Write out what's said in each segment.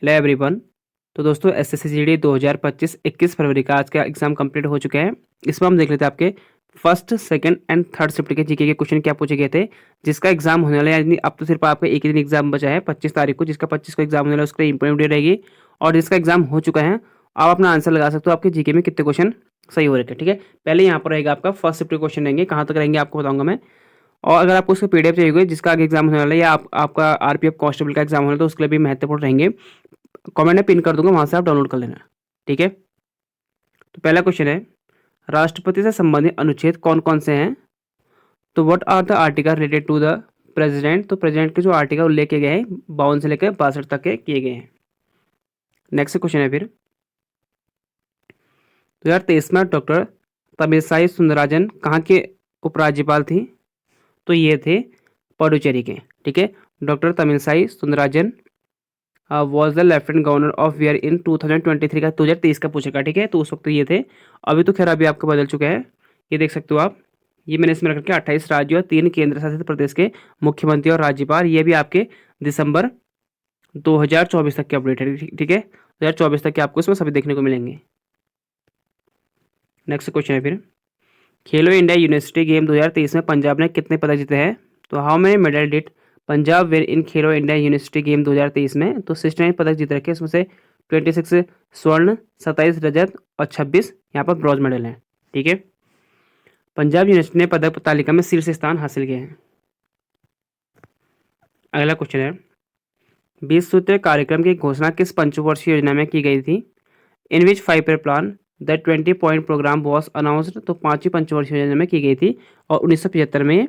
Hello everyone. तो दोस्तों SSC GD 2025 21 फरवरी का आज का एग्जाम कंप्लीट हो चुका है। इसमें हम देख लेते हैं आपके first second and third shift के जीके के क्वेश्चन क्या पूछे गए थे, जिसका एग्जाम होने वाला है। यानी अब तो सिर्फ आपका एक ही दिन एग्जाम बचा है 25 तारीख को, जिसका 25 को एग्जाम होने वाला है उसके लिए इंपॉर्टेंट वीडियो रहेगी। और जिसका एग्जाम हो चुका है आप अपना आंसर लगा सकते हो आपके जीके में कितने क्वेश्चन सही हो रहे थे। ठीक है, पहले यहाँ पर रहेगा आपका फर्स्ट शिफ्ट के क्वेश्चन रहेंगे, कहाँ तक रहेंगे आपको बताऊंगा मैं। और अगर आपको उसका पीडीएफ चाहिए होगी जिसका आगे एग्जाम होने वाला है, या आपका आरपीएफ कांस्टेबल का एग्जाम होना है, तो उसके लिए भी महत्वपूर्ण रहेंगे। कमेंट में पिन कर दूंगा, वहां से आप डाउनलोड कर लेना। ठीक है, तो पहला क्वेश्चन है, राष्ट्रपति से संबंधित अनुच्छेद कौन कौन से हैं। तो what are the article related to the president. तो प्रेसिडेंट के जो आर्टिकल उल्लेख किए गए हैं 52 से लेकर 62 तक के किए गए हैं। नेक्स्ट क्वेश्चन है फिर, 2023 में डॉक्टर तमिलसाई सुंदरराजन कहाँ के उपराज्यपाल थी। तो ये थे पुडुचेरी के। ठीक है, doctor Tamilisai Soundararajan was the lieutenant governor of where in 2023 का 2023 का पूछेगा। ठीक है, तो उस वक्त ये थे। अभी तो खैर अभी आपका बदल चुका है, ये देख सकते हो आप। ये मैंने इसमें रख रखा है 28 राज्यों और 3 केंद्र शासित प्रदेश के मुख्यमंत्री और राज्यपाल। ये भी आपके दिसंबर 2024 तक के अपडेट है। ठीक है, 2024 तक के आपको इसमें सभी देखने को मिलेंगे। नेक्स्ट क्वेश्चन है फिर, खेलो इंडिया यूनिवर्सिटी गेम 2023 में पंजाब ने कितने पदक जीते हैं। तो how many medal did Punjab where in Khelo India university game 2023 में। तो 69 पदक जीत रखे, इसमें से 26 स्वर्ण, 27 रजत और 26 यहाँ पर ब्रॉन्ज मेडल हैं। ठीक है, पंजाब यूनिवर्सिटी ने पदक तालिका में शीर्ष स्थान हासिल किया है। अगला क्वेश्चन है, 20 सूत्रीय कार्यक्रम की घोषणा किस पंचवर्षीय योजना में की गई थी। In which 5 year plan the 20 point programme was announced. तो 5वीं पंचवर्षीय योजना में की गई थी और 1975 में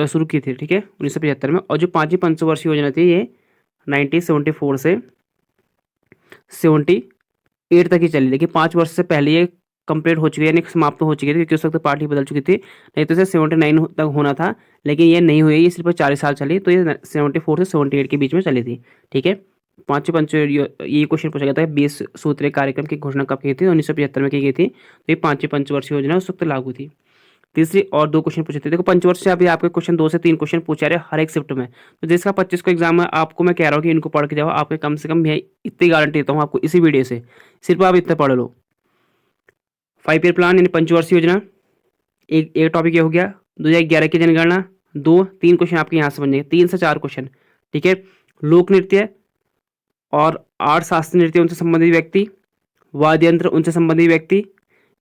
शुरू की थी। ठीक है, 1975 में। और जो 5वीं पंचवर्षीय योजना थी ये 1974 से 78 तक ही चली, लेकिन 5 वर्ष से पहले ये कंप्लीट हो चुकी है, यानी समाप्त हो चुकी थी, क्योंकि उस वक्त पार्टी बदल चुकी थी। नहीं तो इसे 79 तक होना था, लेकिन ये नहीं हुई, ये सिर्फ 40 साल चली। तो ये 74 से 78 के बीच में चली थी। ठीक है, 5वीं पंच ये क्वेश्चन पूछा गया था, 20 सूत्रीय कार्यक्रम की घोषणा कब की थी। 1975 में की गई थी। तो ये 5वीं पंचवर्षीय योजना उस वक्त लागू थी। तीसरी और 2 क्वेश्चन पूछे थे। देखो पंचवर्ष से अभी आपके क्वेश्चन 2 से 3 क्वेश्चन पूछा रहे हर एक शिफ्ट में। तो जिसका 25 को एग्जाम है, आपको मैं कह रहा हूँ कि इनको पढ़ के जाओ। आपके कम से कम मैं इतनी गारंटी देता हूँ आपको इसी वीडियो से, सिर्फ आप इतना पढ़ लो। 5 ईयर प्लान यानी पंचवर्षीय योजना, एक टॉपिक ये हो गया। 2011 की जनगणना, 3 क्वेश्चन आपके यहाँ से बन जाएंगे, 3 से 4 क्वेश्चन। ठीक है, लोक नृत्य और आर्ट शास्त्रीय नृत्य उनसे संबंधित व्यक्ति, वाद्य यंत्र उनसे संबंधित व्यक्ति,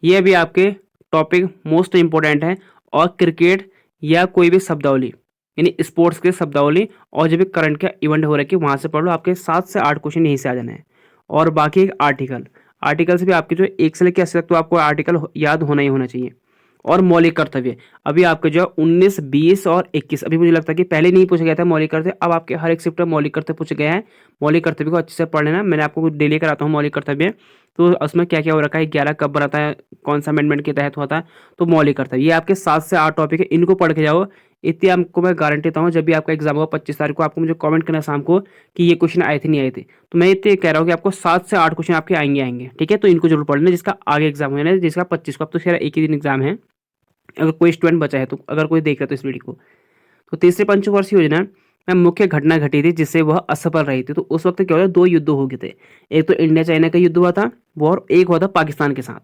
ये भी आपके टॉपिक मोस्ट इंपॉर्टेंट है। और क्रिकेट या कोई भी शब्दावली यानी स्पोर्ट्स के शब्दावली, और जब भी करंट का इवेंट हो रहा है कि वहाँ से पढ़ लो, आपके 7 से 8 क्वेश्चन यहीं से आ जाना है। और बाकी एक आर्टिकल से भी आपके जो 1 से लेकर 80 तक तो आपको आर्टिकल याद होना ही होना चाहिए। और मौलिक कर्तव्य, अभी आपके जो 19, 20 और 21, अभी मुझे लगता है कि पहले नहीं पूछा गया था मौलिक कर्तव्य, अब आपके हर एक शिफ्ट में मौलिक कर्तव्य पूछे गए हैं। मौलिक कर्तव्य को अच्छे से पढ़ लेना, मैंने आपको डेली कराता हूँ मौलिक कर्तव्य। तो उसमें क्या क्या हो रखा है, 11 कब बनाता है, कौन सा अमेंडमेंट के तहत होता है। तो मौलिक कर्तव्य ये आपके 7 से 8 टॉपिक है, इनको पढ़ के जाओ। इतनी आपको मैं गारंटी देता हूँ, जब भी आपका एग्जाम होगा 25 तारीख को, आपको मुझे कमेंट करना शाम को कि ये क्वेश्चन आए थे नहीं आए थे। तो मैं इतने कह रहा हूँ कि आपको 7 से 8 क्वेश्चन आपके आएंगे। ठीक है, तो इनको जरूर पढ़ लेना, जिसका आगे एग्जाम होना है, जिसका 25 को। अब तो खैर एक ही दिन एग्जाम है, अगर कोई स्टूडेंट बचा है तो, अगर कोई देख रहा है तो इस वीडियो को। तो तीसरे पंचवर्षीय योजना में मुख्य घटना घटी थी जिससे वह असफल रही थी। तो उस वक्त क्या हुआ, 2 युद्ध हो गए थे। एक तो इंडिया चाइना का युद्ध हुआ था वो, और एक हुआ था पाकिस्तान के साथ।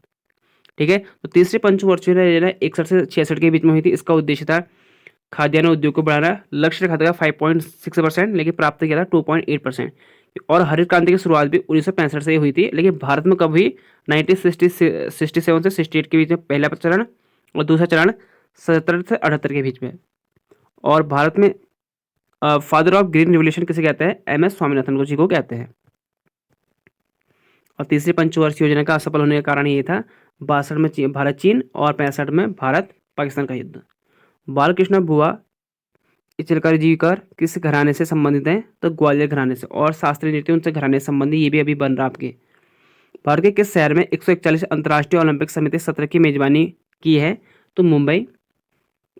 ठीक है, तो तीसरे पंचवर्षीय योजना 61 से 66 के बीच में हुई थी। इसका उद्देश्य था खाद्यान्न उद्योग को बढ़ाना। लक्ष्य रखा था 5.6%, लेकिन प्राप्त किया था 2.8%। और हरित क्रांति की शुरुआत भी 1965 से ही हुई थी, लेकिन भारत में कब हुई, 1967 से 68 के बीच में पहला चरण, और दूसरा चरण 77 से 78 के बीच में। और भारत में फादर ऑफ ग्रीन रिवोल्यूशन किसे कहते हैं, MS स्वामीनाथन जी को कहते हैं। और तीसरी पंचवर्षीय योजना का असफल होने का कारण ये था 62 में भारत चीन और 65 में भारत पाकिस्तान का युद्ध। बालकृष्ण बुआ चिलकर जीकर किस घराने से संबंधित हैं, तो ग्वालियर घराने से। और शास्त्रीय नृत्य उनसे घराने से संबंधी, ये भी अभी बन रहा आपके। भारत के किस शहर में 141 अंतर्राष्ट्रीय ओलंपिक समिति सत्र की मेजबानी की है, तो मुंबई।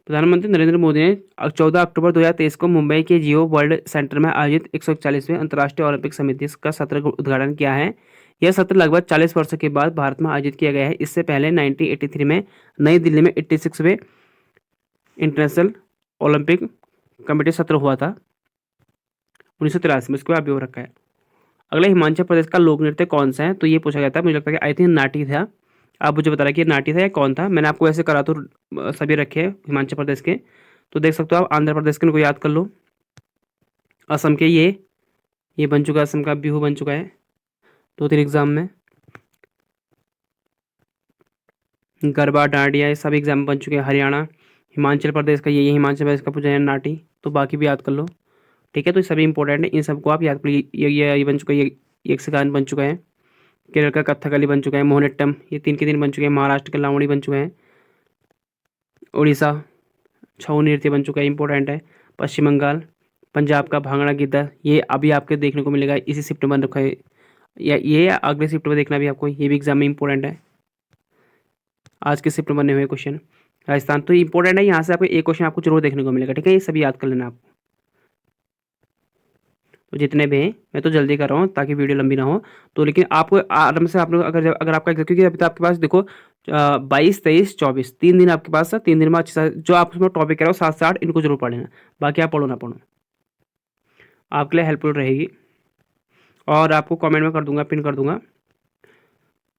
प्रधानमंत्री नरेंद्र मोदी ने 14 अक्टूबर 2023 को मुंबई के जियो वर्ल्ड सेंटर में आयोजित 141वें अंतर्राष्ट्रीय ओलंपिक समिति का सत्र का उद्घाटन किया है। यह सत्र लगभग 40 वर्षों के बाद भारत में आयोजित किया गया है। इससे पहले 1983 में नई दिल्ली में 86वें इंटरनेशनल ओलंपिक कमेटी सत्र हुआ था 1983 में, इसको अभी हो रखा है। अगला हिमाचल प्रदेश का लोक नृत्य कौन सा है, तो ये पूछा गया था, मुझे लगता है कि आई थिंक नाटी था। आप मुझे बता रहे कि ये नाटी था या कौन था। मैंने आपको ऐसे करा तो सभी रखे हैं हिमाचल प्रदेश के, तो देख सकते हो आप। आंध्र प्रदेश के इनको याद कर लो। असम के ये बन चुका है, असम का बिहू बन चुका है 2-3 एग्जाम में। गरबा, डांडिया, ये सब एग्जाम बन चुके हैं। हरियाणा, हिमाचल प्रदेश का ये हिमाचल प्रदेश का पूछा है नाटी, तो बाकी भी याद कर लो। ठीक है, तो ये सभी इंपॉर्टेंट है, इन सबको आप याद कर लीजिए। ये बन चुका है, ये यक्षगान बन चुका है। केरल का कथकली बन चुका है। मोहिनीअट्टम, ये 3 के 3 बन चुके हैं। महाराष्ट्र के लावणी बन चुके हैं। उड़ीसा छऊ नृत्य बन चुका है, इंपॉर्टेंट है। पश्चिम बंगाल, पंजाब का भांगड़ा गिद्दा, ये अभी आपके देखने को मिलेगा, इसी शिफ्ट में रखा है, या ये अगले शिफ्ट में देखना भी आपको, ये भी एग्जाम में इंपॉर्टेंट है। आज के शिफ्ट में बने हुए क्वेश्चन राजस्थान तो इंपॉर्टेंट है, यहाँ से आपको एक क्वेश्चन आपको जरूर देखने को मिलेगा। ठीक है, ये सभी याद कर लेना आपको। तो जितने भी हैं, मैं तो जल्दी कर रहा हूँ ताकि वीडियो लंबी ना हो, तो लेकिन आपको आराम से आप लोग अगर आपका क्योंकि अभी तो आपके पास देखो 22, 23, 24 3 दिन आपके पास है। 3 दिन में अच्छे से जो आप उसमें टॉपिक करो 7 से 8 इनको जरूर पढ़ लेना, बाकी आप पढ़ो ना पढ़ो, आपके लिए हेल्पफुल रहेगी। और आपको कमेंट में कर दूंगा, पिन कर दूंगा,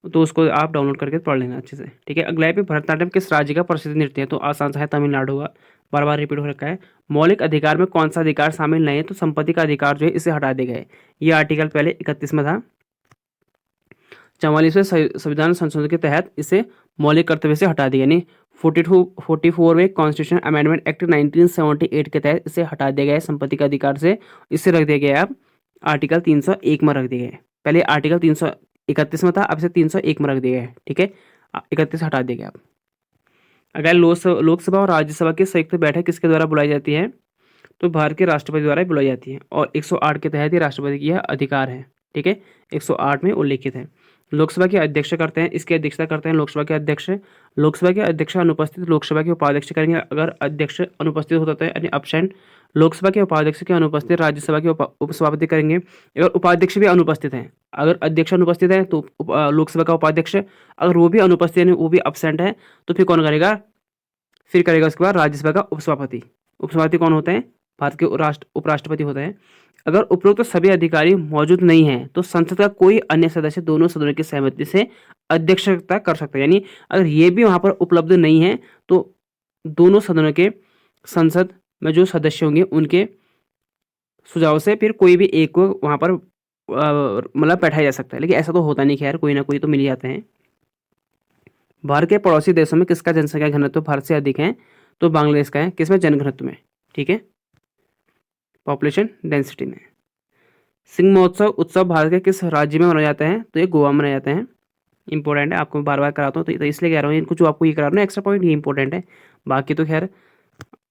तो उसको आप डाउनलोड करके पढ़ लेना अच्छे से। ठीक है, अगला है पे भरतनाट्यम किस राज्य का प्रसिद्ध नृत्य है, तो आसान सा है, तमिलनाडु का, बार बार रिपीट हो रखा है। मौलिक अधिकार में कौन सा अधिकार शामिल नहीं है, तो संपत्ति का अधिकार जो है इसे हटा दिया गया है। ये आर्टिकल पहले 31 में था। 44वें संविधान संशोधन के तहत इसे मौलिक कर्तव्य से हटा दिया, यानी 44वें कॉन्स्टिट्यूशन अमेंडमेंट एक्ट 1978 के तहत इसे हटा दिया गया है संपत्ति का अधिकार से। इसे रख दिया गया है अब आर्टिकल 301 में रख दिया गया है। पहले आर्टिकल 331 में था, अब इसे 301 में रख दिया गया है। ठीक है, 31 हटा दिया गया अब। अगर लोकसभा और राज्यसभा की संयुक्त बैठक किसके द्वारा बुलाई जाती है, तो भारत के राष्ट्रपति द्वारा बुलाई जाती है, और 108 के तहत ही राष्ट्रपति की यह अधिकार है। ठीक है, 108 में उल्लिखित है। लोकसभा के अध्यक्ष करते हैं, इसकी अध्यक्षता करते हैं लोकसभा के अध्यक्ष। लोकसभा के अध्यक्ष अनुपस्थित लोकसभा के उपाध्यक्ष करेंगे। अगर अध्यक्ष अनुपस्थित होता है यानी अब्सेंट, लोकसभा के उपाध्यक्ष के अनुपस्थित राज्यसभा के उपसभापति करेंगे। अगर उपाध्यक्ष भी अनुपस्थित हैं, अगर अध्यक्ष अनुपस्थित है तो लोकसभा का उपाध्यक्ष, अगर वो भी अनुपस्थित है, वो भी अब्सेंट है, तो फिर कौन करेगा, फिर करेगा उसके बाद राज्यसभा का उपसभापति। उपसभापति कौन होते हैं, भारत के उपराष्ट्रपति होते हैं। अगर उपरोक्त सभी अधिकारी मौजूद नहीं हैं, तो संसद का कोई अन्य सदस्य दोनों सदनों की सहमति से अध्यक्षता कर सकता है। यानी अगर ये भी वहां पर उपलब्ध नहीं है, तो दोनों सदनों के संसद में जो सदस्य होंगे उनके सुझाव से फिर कोई भी एक को वहां पर मतलब बैठाया जा सकता है। लेकिन ऐसा तो होता नहीं, खैर कोई ना कोई तो मिल जाते हैं। भारत के पड़ोसी देशों में किसका जनसंख्या घनत्व भारत से अधिक है, तो बांग्लादेश का है। किसमें, जनघनत्व में। ठीक है, पॉपुलेशन डेंसिटी में। सिंह महोत्सव उत्सव भारत के किस राज्य में मनाया जाता है, तो ये गोवा में मनाया जाता है। इंपॉर्टेंट है, आपको बार बार कराता हूँ तो इसलिए कह रहा हूँ, इनको जो आपको ये करा रहा हूँ एक्स्ट्रा पॉइंट, ये इंपॉर्टेंट है। बाकी तो खैर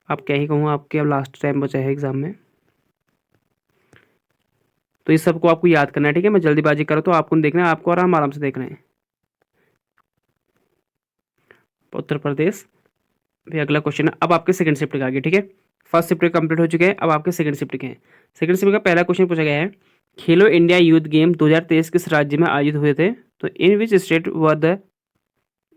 आप क्या ही कहूँ, आपके अब लास्ट टाइम बचा है एग्जाम में, तो इस सबको आपको याद करना है। ठीक है, मैं जल्दीबाजी करूँ तो आपको देखना है, आपको आराम आराम से देखना है। उत्तर प्रदेश, फिर अगला क्वेश्चन है अब आपके सेकंड शिफ्ट का आगे। ठीक है, फर्स्ट शिफ्ट कंप्लीट हो चुके हैं, अब आपके सेकंड शिफ्ट के हैं। सेकंड शिफ्ट का पहला क्वेश्चन पूछा गया है, खेलो इंडिया यूथ गेम 2023 किस राज्य में आयोजित हुए थे, तो इन which state were the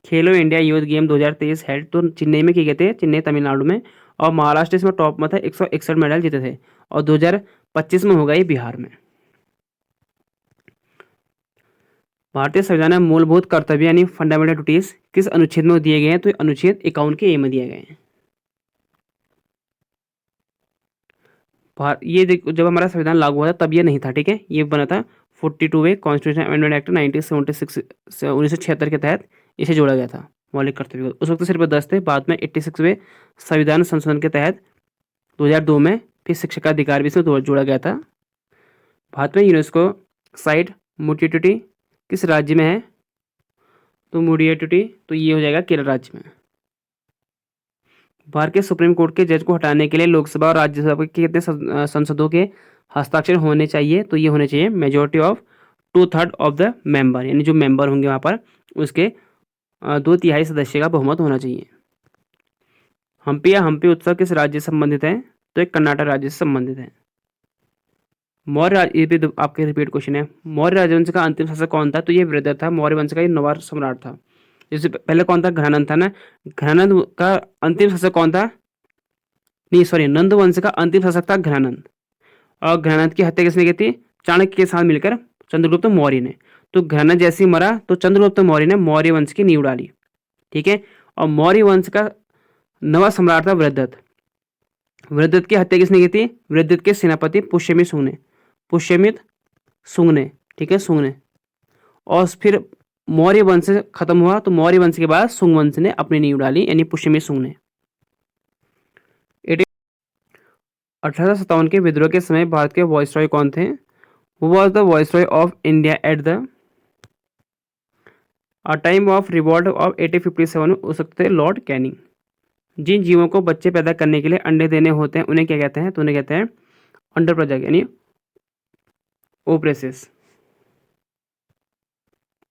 Khelo India youth game 2023 held, तो चेन्नई में किए गए थे, चेन्नई तमिलनाडु में। और महाराष्ट्र इसमें टॉप में था, 161 मेडल जीते थे। और 2025 में होगा ये बिहार में। भारतीय संविधान में मूलभूत कर्तव्य यानी फंडामेंटल ड्यूटीज किस अनुच्छेद में दिए गए हैं, तो अनुच्छेद 51 के ए में दिए गए हैं। ये देखो, जब हमारा संविधान लागू हुआ था तब ये नहीं था। ठीक है, ये बना था 42वें कॉन्स्टिट्यूशन अमेंडमेंट एक्ट 1976 1976 के तहत इसे जोड़ा गया था मौलिक कर्तव्य। उस वक्त सिर्फ 10 थे, बाद में 86वें संविधान संशोधन के तहत 2002 में फिर शिक्षा का अधिकार भी इसमें जोड़ा गया था। भारत में यूनेस्को साइट मुडिएटुटी किस राज्य में है, तो मुडिएटुटी तो ये हो जाएगा केरल राज्य में। भारत के सुप्रीम कोर्ट के जज को हटाने के लिए लोकसभा और राज्यसभा के कितने संसदों के हस्ताक्षर होने चाहिए, तो ये होने चाहिए majority of 2/3 of the member, यानी जो मेंबर होंगे वहाँ पर उसके 2/3 सदस्य का बहुमत होना चाहिए। हम्पी या हम्पी उत्सव किस राज्य से संबंधित है, तो एक कर्नाटक राज्य से संबंधित है। मौर्य, ये भी आपके रिपीट क्वेश्चन है, मौर्य राजवंश का अंतिम शासक कौन था, तो ये वृहद था। मौर्य वंश का ये 9वां सम्राट था। जैसे पहले कौन था, घनानंद था ना। घनानंद का अंतिम शासक कौन था, नहीं सॉरी, नंद वंश का अंतिम शासक था घनानंद। और घनानंद की हत्या किसने की थी, चाणक्य के साथ मिलकर चंद्रगुप्त मौर्य ने। तो घराना जैसे ही मरा तो चंद्रगुप्त मौर्य ने मौर्य वंश की नींव डाली, ठीक है। और मौर्य वंश का नवा सम्राट था वृद्धत। वृद्धत की हत्या किसने की थी? वृद्धत के सेनापति पुष्यमित सुंग ने, पुष्यमित सुंग ने, ठीक है, सुंग ने। और फिर मौर्य वंश खत्म हुआ तो मौर्य वंश के बाद सुंग वंश ने अपनी नींव डाली, यानी पुष्यमित सुंग ने। 1857 के विद्रोह के समय भारत के वॉइसरॉय कौन थे? Who was the viceroy of India at the time of revolt of 1857 हो सकते थे लॉर्ड कैनिंग। जिन जीवों को बच्चे पैदा करने के लिए अंडे देने होते हैं उन्हें क्या कहते हैं? तो उन्हें कहते हैं अंडर प्रजग, यानी ओप्रेसिस,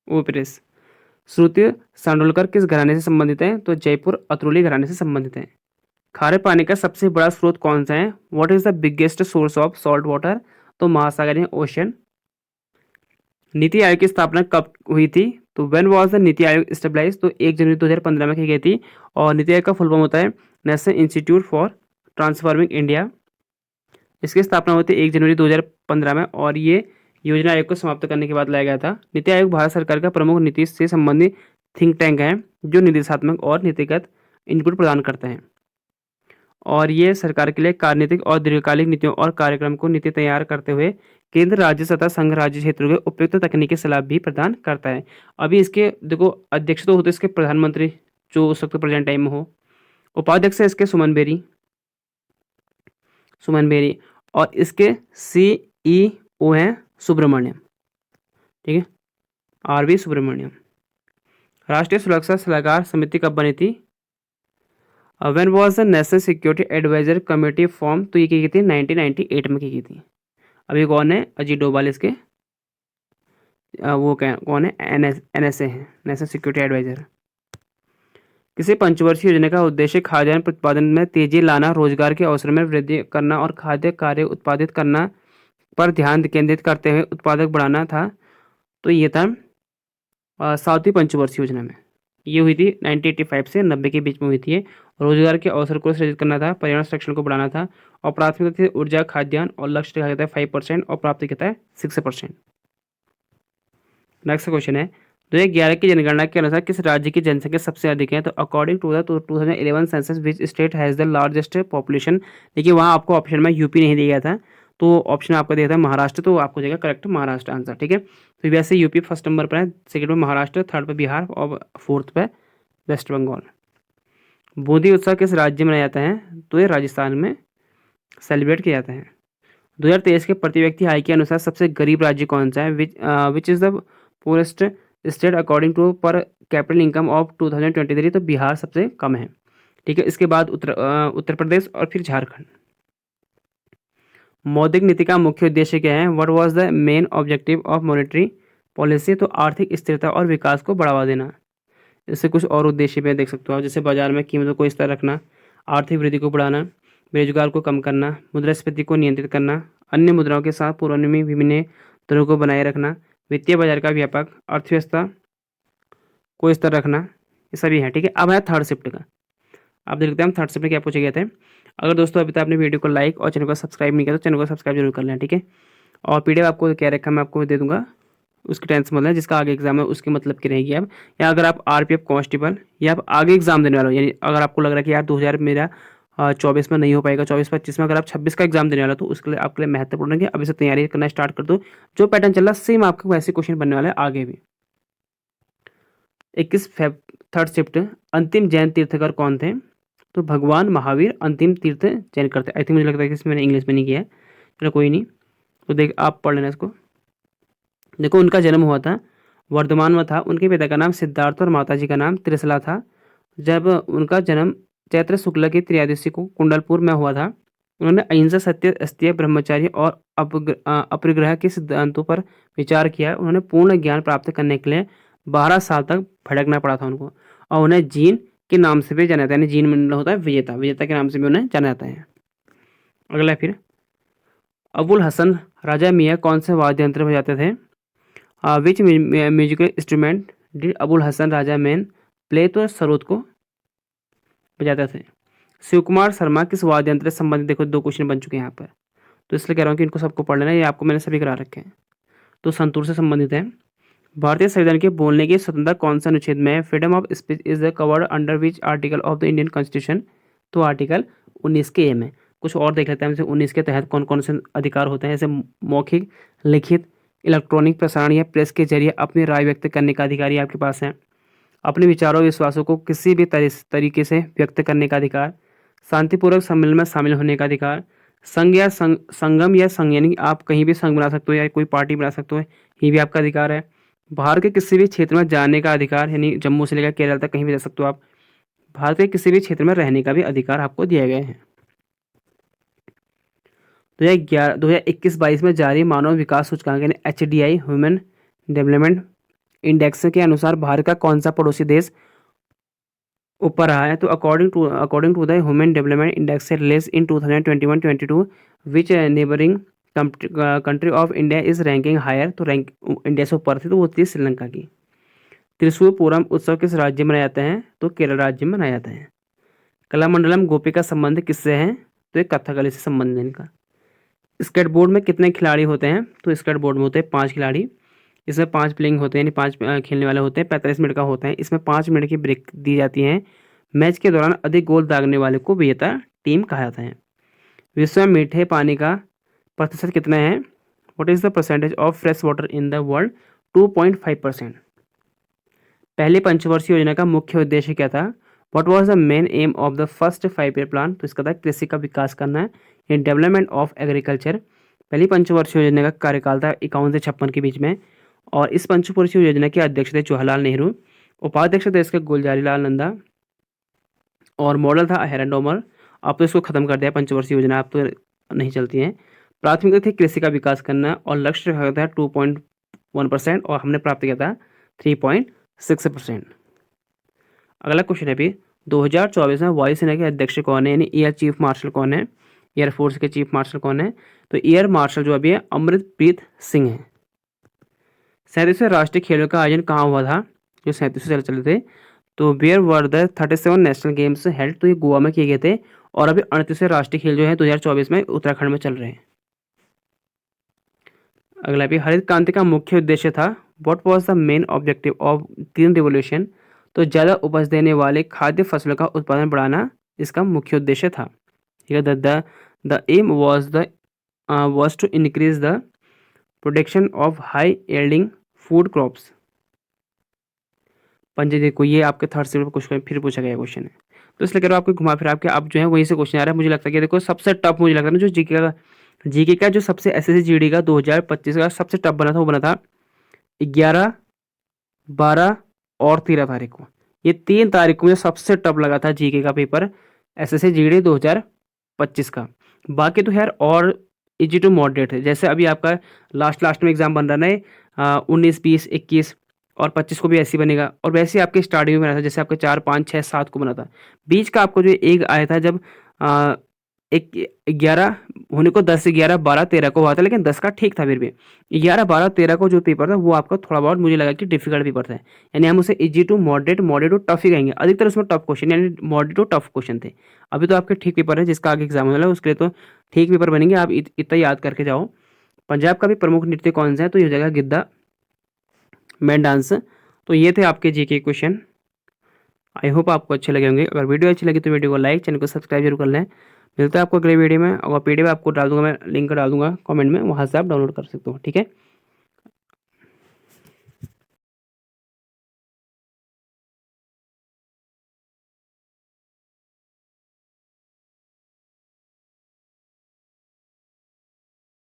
ओप्रेस। श्रुति सांडोलकर किस घराने से संबंधित हैं? तो जयपुर अतरुली घराने से संबंधित हैं। खारे पानी का सबसे बड़ा स्रोत कौन सा है? What is the biggest source of salt water? तो महासागर या ओशन। नीति आयोग की स्थापना कब हुई थी? तो when was the NITI Aayog stabilise? तो 1 जनवरी 2015 में की गई थी। और नीति आयोग का फुल फॉर्म होता है national institute for transforming India. इसकी स्थापना हुई थी 1 जनवरी 2015 में और ये योजना आयोग को समाप्त करने के बाद लाया गया था। नीति आयोग भारत सरकार का प्रमुख नीति से संबंधित थिंक टैंक है जो निर्देशात्मक और नीतिगत इनपुट प्रदान करते हैं। और ये सरकार के लिए कार्यनीतिक और दीर्घकालिक नीतियों और कार्यक्रम को नीति तैयार करते हुए केंद्र राज्य तथा संघ राज्य क्षेत्रों के उपयुक्त तकनीकी सलाह भी प्रदान करता है। अभी इसके देखो अध्यक्ष तो होते इसके प्रधानमंत्री जो उस वक्त प्रेजेंट टाइम में हो। उपाध्यक्ष है इसके सुमन बेरी, सुमन बेरी। और इसके CEO हैं सुब्रमण्यम, ठीक है, RV सुब्रमण्यम। राष्ट्रीय सुरक्षा सलाहकार समिति कब बनी थी? When was the national security adviser committee form? तो ये की थी 1998 में की थी। अभी कौन है? अजीत डोभाल इसके वो कौन है? NSA है, नेशनल सिक्योरिटी एडवाइजर। किसी पंचवर्षीय योजना का उद्देश्य खाद्यान्न उत्पादन में तेजी लाना, रोजगार के अवसर में वृद्धि करना और खाद्य कार्य उत्पादित करना पर ध्यान केंद्रित करते हुए उत्पादक बढ़ाना था। तो ये था 7वीं पंचवर्षीय योजना में। ये हुई थी 1985 से 90 के बीच में हुई थी ये। रोजगार के अवसर को सृजित करना था, पर्यावरण संरक्षण को बढ़ाना था और प्राथमिकता थी ऊर्जा खाद्यान्न और लक्ष्य रखा गया था 5% और प्राप्त किया था 6%। नेक्स्ट क्वेश्चन है 2011 की जनगणना के अनुसार किस राज्य की जनसंख्या सबसे अधिक है? तो according to the 2011 census which state has the largest population? देखिए वहाँ आपको ऑप्शन में यूपी नहीं दिया गया था तो ऑप्शन आपको दिया था महाराष्ट्र, तो आपको देगा करेक्ट महाराष्ट्र आंसर, ठीक है। तो वैसे यूपी फर्स्ट नंबर पर है, सेकंड पे महाराष्ट्र, थर्ड पे बिहार और फोर्थ पे वेस्ट बंगाल। बूंदी उत्सव किस राज्य में मनाया जाता है? तो ये राजस्थान में सेलिब्रेट किया जाता है। 2023 के प्रति व्यक्ति आय के अनुसार सबसे गरीब राज्य कौन सा है? Which is the poorest state according to per capita income of 2023? तो बिहार सबसे कम है, ठीक है। इसके बाद उत्तर प्रदेश और फिर झारखंड। मौद्रिक नीति का मुख्य उद्देश्य क्या है? What was the main objective of monetary policy? तो आर्थिक स्थिरता और विकास को बढ़ावा देना। इससे कुछ और उद्देश्य पे देख सकते हो आप, जैसे बाजार में कीमतों को स्थिर रखना, आर्थिक वृद्धि को बढ़ाना, बेरोजगार को कम करना, मुद्रास्फीति को नियंत्रित करना, अन्य मुद्राओं के साथ पूर्वानुमान विनिमय दरों को बनाए रखना, वित्तीय बाजार का व्यापक अर्थव्यवस्था को स्थिर रखना, ये सभी है, ठीक है। अब है थर्ड शिफ्ट का। आप देखते हैं हम थर्ड शिफ्ट में क्या पूछे गए थे। अगर दोस्तों अभी तक आपने वीडियो को लाइक और चैनल को सब्सक्राइब नहीं किया तो चैनल को सब्सक्राइब जरूर कर लें, ठीक है। और PDF आपको क्या रखा मैं आपको दे दूंगा, उसकी टेंशन मतलब जिसका आगे एग्जाम है उसके मतलब की रहेगी अब। या अगर आप RPF कांस्टेबल या आप आगे एग्जाम देने वाले हो, यानी अगर आपको लग रहा है कि यार 2000 मेरा 24 में नहीं हो पाएगा, 24-25 में, अगर आप 26 का एग्जाम देने वाला तो उसके लिए आपके लिए महत्वपूर्ण है कि अभी से तैयारी करना स्टार्ट कर दो। जो पैटर्न चल रहा है सेम आपको वैसे क्वेश्चन बनने वाला है आगे भी। 21 फेब थर्ड शिफ्ट अंतिम जैन तीर्थकर कौन थे? तो भगवान महावीर अंतिम तीर्थ जैन करते। आई थिंक मुझे लगता है कि इसमें मैंने इंग्लिश में नहीं किया है, चलो कोई नहीं। तो देख आप पढ़ लेना इसको। देखो उनका जन्म हुआ था वर्धमान में था, उनके पिता का नाम सिद्धार्थ और माताजी का नाम त्रिशला था। जब उनका जन्म चैत्र शुक्ल की त्रयोदशी को कुंडलपुर में हुआ था। उन्होंने अहिंसा, सत्य, अस्तेय, ब्रह्मचार्य और अपरिग्रह के सिद्धांतों पर विचार किया। उन्होंने पूर्ण ज्ञान प्राप्त करने के लिए 12 साल तक भटकना पड़ा था उनको, और उन्हें जीन के नाम से भी जाना जाता है, यानी जीन मतलब होता है विजेता, विजेता के नाम से भी उन्हें जाना जाता है। अगला फिर अबुल हसन राजा मियाँ कौन से वाद्य यंत्र बजाते थे? Which musical instrument did Abul Hasan Raja मेन प्ले? तो सरोद को बजाते थे। शिव कुमार शर्मा किस वाद्य यंत्र से संबंधित? देखो 2 क्वेश्चन बन चुके हैं यहाँ पर, तो इसलिए कह रहा हूँ कि इनको सबको पढ़ लेना, ये आपको मैंने सभी करा रखे हैं। तो संतूर से संबंधित है। भारतीय संविधान के बोलने की स्वतंत्रता कौन सा अनुच्छेद में है? Freedom of speech is the covered under which article of the Indian constitution? तो आर्टिकल 19 के ए में। कुछ और देख लेते हैं जैसे 19 के तहत कौन कौन से अधिकार होते हैं, जैसे मौखिक, लिखित, इलेक्ट्रॉनिक प्रसारण या प्रेस के जरिए अपनी राय व्यक्त करने का अधिकार ये आपके पास है। अपने विचारों विश्वासों को किसी भी तरीके से व्यक्त करने का अधिकार, शांतिपूर्वक सम्मेलन में शामिल होने का अधिकार, संघ या संगम या संघ यानी आप कहीं भी संघ बना सकते हो या कोई पार्टी बना सकते हो, ये भी आपका अधिकार है। भारत के किसी भी क्षेत्र में जाने का अधिकार यानी जम्मू से लेकर केरल तक कहीं भी जा सकते हो आप। भारत के किसी भी क्षेत्र में रहने का भी अधिकार आपको दिए गए हैं। 2021-22 में जारी मानव विकास सूचकांक यानी HDI ह्यूमन डेवलपमेंट इंडेक्स के अनुसार भारत का कौन सा पड़ोसी देश ऊपर रहा है? तो according to the human development index से release in 2021-22 which neighbouring country of India is ranking higher? तो रैंक इंडिया से ऊपर थी, तो वो थी श्रीलंका की। त्रिशूल पूरम उत्सव किस राज्य में मनाए जाते हैं? तो केरल राज्य में मनाए जाते हैं। कलामंडलम गोपी का संबंध किससे है? तो ये कथकली से संबंध है इनका। स्केटबोर्ड में कितने खिलाड़ी होते हैं? तो स्केटबोर्ड में होते हैं 5 खिलाड़ी। इसमें 5 प्लेइंग होते हैं यानी 5 खेलने वाले होते हैं। 45 मिनट का होता है। इसमें 5 मिनट की ब्रेक दी जाती है। मैच के दौरान अधिक गोल दागने वाले को विजेता टीम कहा जाता है। विश्व में मीठे पानी का प्रतिशत कितना है? What is the percentage of fresh water in the world? 2.5%। पहली पंचवर्षीय योजना का मुख्य उद्देश्य क्या था? What was the main M of the first 5 year plan? तो इसका था कृषि का विकास करना है, ये डेवलपमेंट ऑफ एग्रीकल्चर। पहली पंचवर्षीय योजना का कार्यकाल था 51 से 56 के बीच में, और इस पंचवर्षीय योजना के अध्यक्ष थे जवाहरलाल नेहरू। उपाध्यक्ष थे इसके गुलजारीलाल नंदा, और मॉडल था हेरन-डोमर। अब तो इसको खत्म कर दिया पंचवर्षीय योजना, अब तो नहीं चलती हैं। प्राथमिकता थी कृषि का विकास करना, और लक्ष्य रखा था 2.1%, और हमने प्राप्त किया था 3.6%। अगला क्वेश्चन है भी 2024 में वायुसेना के अध्यक्ष कौन है, यानी एयर चीफ मार्शल कौन है? एयरफोर्स के चीफ मार्शल कौन है? तो एयर मार्शल जो अभी है अमृतप्रीत सिंह है। 37वें राष्ट्रीय खेलों का आयोजन कहाँ हुआ था? जो 37वें चले थे, तो where were the 37 national games held? तो ये गोवा में किए गए थे, और अभी 38वें राष्ट्रीय खेल जो है 2024 में उत्तराखंड में चल रहे हैं। अगला भी हरित क्रांति का मुख्य उद्देश्य था। What was the main objective of green revolution? तो ज़्यादा उपज देने वाले खाद्य फसलों का उत्पादन बढ़ाना इसका मुख्य उद्देश्य था। ठीक है, the aim was to increase the production of high yielding food crops। पंजे देखो, ये आपके थर्ड सेमेस्टर क्वेश्चन फिर पूछा गया क्वेश्चन है, तो इसलिए कह रहा हूँ आपको घुमा फिरा के अब जो है वहीं से क्वेश्चन आ रहा है। मुझे लगता है कि देखो सबसे टफ मुझे लगता है ना जो जीके का जो सबसे एसएससी जीडी का 2025 का सबसे टफ बना था, वो बना था 11, 12 और 13 तारीख को। ये 3 तारीख को मुझे सबसे टफ लगा था जीके का पेपर, एसएससी जीडी 2025 का। बाकी तो यार और इजी टू मॉडरेट है, जैसे अभी आपका लास्ट में एग्जाम बन रहा है 19, 20, 21 और 25 को भी ऐसे ही बनेगा, और वैसे आपके स्टार्टिंग में बना था जैसे आपके 4, 5, 6, 7 को बना था। बीच का आपको जो एक आया था जब 11 होने को 10, 11, 12, 13 को हुआ था, लेकिन 10 का ठीक था। फिर भी 11, 12, 13 को जो पेपर था वो आपका थोड़ा बहुत मुझे लगा कि डिफिकल्ट पेपर था, यानी हम उसे easy to moderate, moderate to tough ही कहेंगे। अधिकतर उसमें टफ क्वेश्चन यानी मॉडरेट टू टफ क्वेश्चन थे। अभी तो आपके ठीक पेपर है, जिसका आगे एग्जाम होने वाला है उसके लिए तो ठीक पेपर बनेंगे, आप इतना याद करके जाओ। पंजाब का भी प्रमुख नृत्य कौन सा है? तो ये हो जाएगा गिद्धा मैन डांस। तो ये थे आपके जीके क्वेश्चन। आई होप आपको अच्छे लगे होंगे। अगर वीडियो अच्छी लगी तो वीडियो को लाइक, चैनल को सब्सक्राइब जरूर कर लें। मिलता है आपको अगले वीडियो में, और पीडीएफ आपको डाल दूंगा, मैं लिंक डाल दूंगा कमेंट में, वहाँ से आप डाउनलोड कर सकते हो। ठीक है।